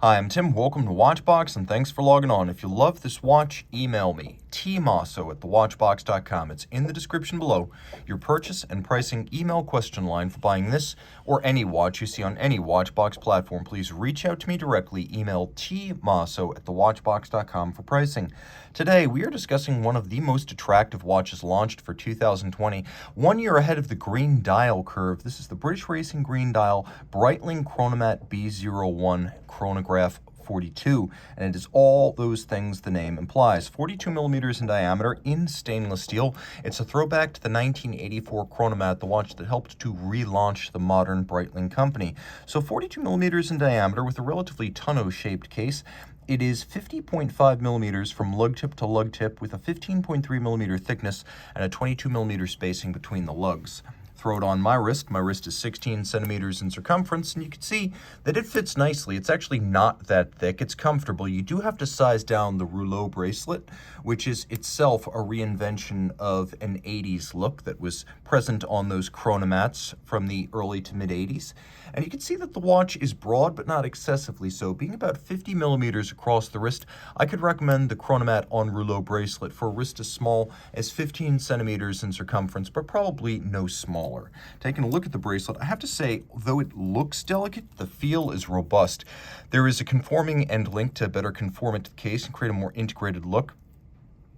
Hi, I'm Tim. Welcome to Watchbox, and thanks for logging on. If you love this watch, email me, tmosso@thewatchbox.com. It's in the description below. Your purchase and pricing email question line for buying this or any watch you see on any Watchbox platform. Please reach out to me directly. Email tmosso@thewatchbox.com for pricing. Today, we are discussing one of the most attractive watches launched for 2020, 1 year ahead of the green dial curve. This is the British Racing Green Dial Breitling Chronomat B01 Chronograph 42, and it is all those things the name implies. 42 millimeters in diameter in stainless steel. It's a throwback to the 1984 Chronomat, the watch that helped to relaunch the modern Breitling company. So 42 millimeters in diameter with a relatively tonneau-shaped case. It is 50.5 millimeters from lug tip to lug tip with a 15.3 millimeter thickness and a 22 millimeter spacing between the lugs. Throw it on my wrist. My wrist is 16 centimeters in circumference, and you can see that it fits nicely. It's actually not that thick. It's comfortable. You do have to size down the rouleau bracelet, which is itself a reinvention of an 80s look that was present on those chronomats from the early to mid-80s. And you can see that the watch is broad, but not excessively so. Being about 50 millimeters across the wrist, I could recommend the Chronomat on rouleau bracelet for a wrist as small as 15 centimeters in circumference, but probably no smaller. Taking a look at the bracelet, I have to say, though it looks delicate, the feel is robust. There is a conforming end link to better conform it to the case and create a more integrated look.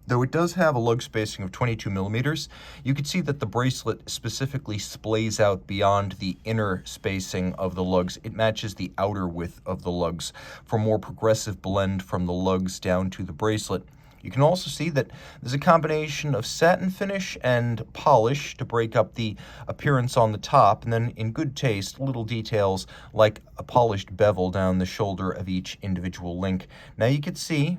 Though it does have a lug spacing of 22 millimeters, you can see that the bracelet specifically splays out beyond the inner spacing of the lugs. It matches the outer width of the lugs for more progressive blend from the lugs down to the bracelet. You can also see that there's a combination of satin finish and polish to break up the appearance on the top, and then in good taste, little details like a polished bevel down the shoulder of each individual link. Now you can see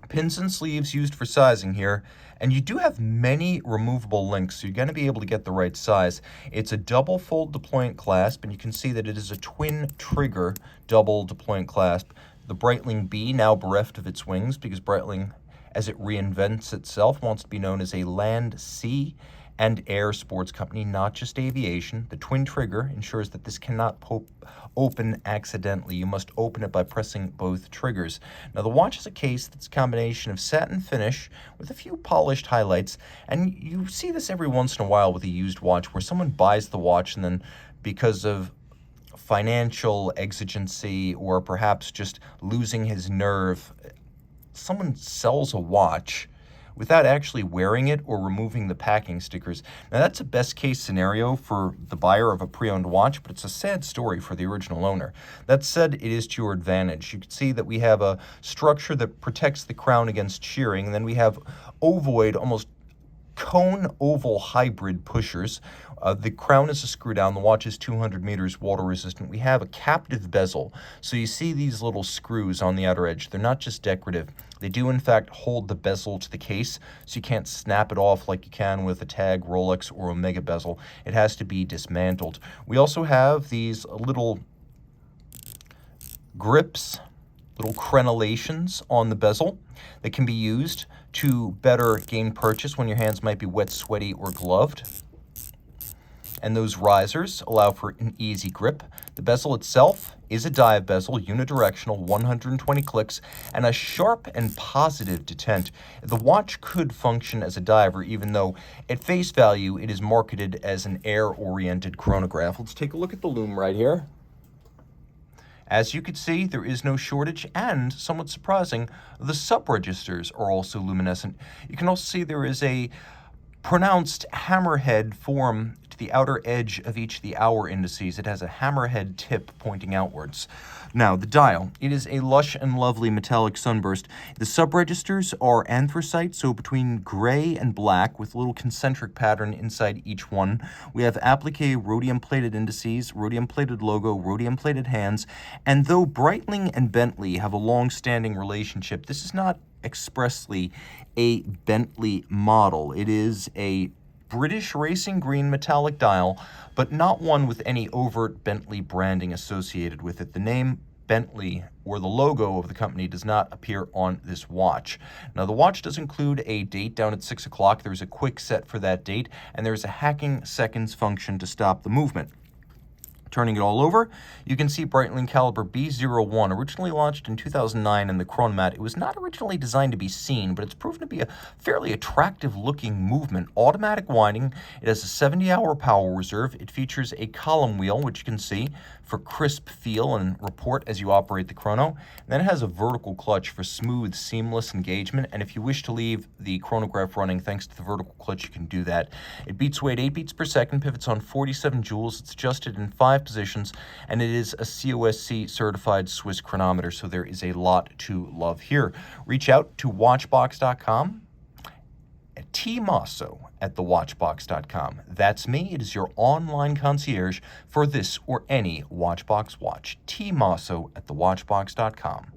pins and sleeves used for sizing here, and you do have many removable links, so you're going to be able to get the right size. It's a double fold deployant clasp, and you can see that it is a twin trigger double deployant clasp. The Breitling B, now bereft of its wings because Breitling, as it reinvents itself, wants to be known as a land, sea, and air sports company, not just aviation. The twin trigger ensures that this cannot open accidentally. You must open it by pressing both triggers. Now, the watch is a case that's a combination of satin finish with a few polished highlights, and you see this every once in a while with a used watch where someone buys the watch and then, because of financial exigency or perhaps just losing his nerve, someone sells a watch without actually wearing it or removing the packing stickers. Now, that's a best case scenario for the buyer of a pre-owned watch, but it's a sad story for the original owner. That said, it is to your advantage. You can see that we have a structure that protects the crown against shearing, and then we have ovoid, almost cone oval hybrid pushers. The crown is a screw down. The watch is 200 meters water resistant. We have a captive bezel. So you see these little screws on the outer edge. They're not just decorative. They do in fact hold the bezel to the case, so you can't snap it off like you can with a Tag, Rolex, or Omega bezel. It has to be dismantled. We also have these little grips, little crenellations on the bezel that can be used to better gain purchase when your hands might be wet, sweaty, or gloved. And those risers allow for an easy grip. The bezel itself is a dive bezel, unidirectional, 120 clicks, and a sharp and positive detent. The watch could function as a diver, even though at face value it is marketed as an air-oriented chronograph. Let's take a look at the lume right here. As you can see, there is no shortage, and somewhat surprising, the sub-registers are also luminescent. You can also see there is a pronounced hammerhead form to the outer edge of each of the hour indices. It has a hammerhead tip pointing outwards. Now, the dial. It is a lush and lovely metallic sunburst. The sub-registers are anthracite, so between gray and black with a little concentric pattern inside each one. We have applique rhodium-plated indices, rhodium-plated logo, rhodium-plated hands, and though Breitling and Bentley have a long-standing relationship, this is not expressly a Bentley model. It is a British Racing Green metallic dial, but not one with any overt Bentley branding associated with it. The name Bentley or the logo of the company does not appear on this watch. Now, the watch does include a date down at 6 o'clock. There's a quick set for that date, and there's a hacking seconds function to stop the movement. Turning it all over, you can see Breitling caliber B01, originally launched in 2009 in the Chronomat. It was not originally designed to be seen, but it's proven to be a fairly attractive looking movement. Automatic winding, it has a 70-hour power reserve. It features a column wheel, which you can see for crisp feel and report as you operate the chrono. And then it has a vertical clutch for smooth, seamless engagement. And if you wish to leave the chronograph running thanks to the vertical clutch, you can do that. It beats weight 8 beats per second, pivots on 47 joules. It's adjusted in 5 positions, and it is a COSC certified Swiss chronometer, so there is a lot to love here. Reach out to watchbox.com, at Tim Mosso at thewatchbox.com. That's me. It is your online concierge for this or any Watchbox watch. Tim Mosso at thewatchbox.com.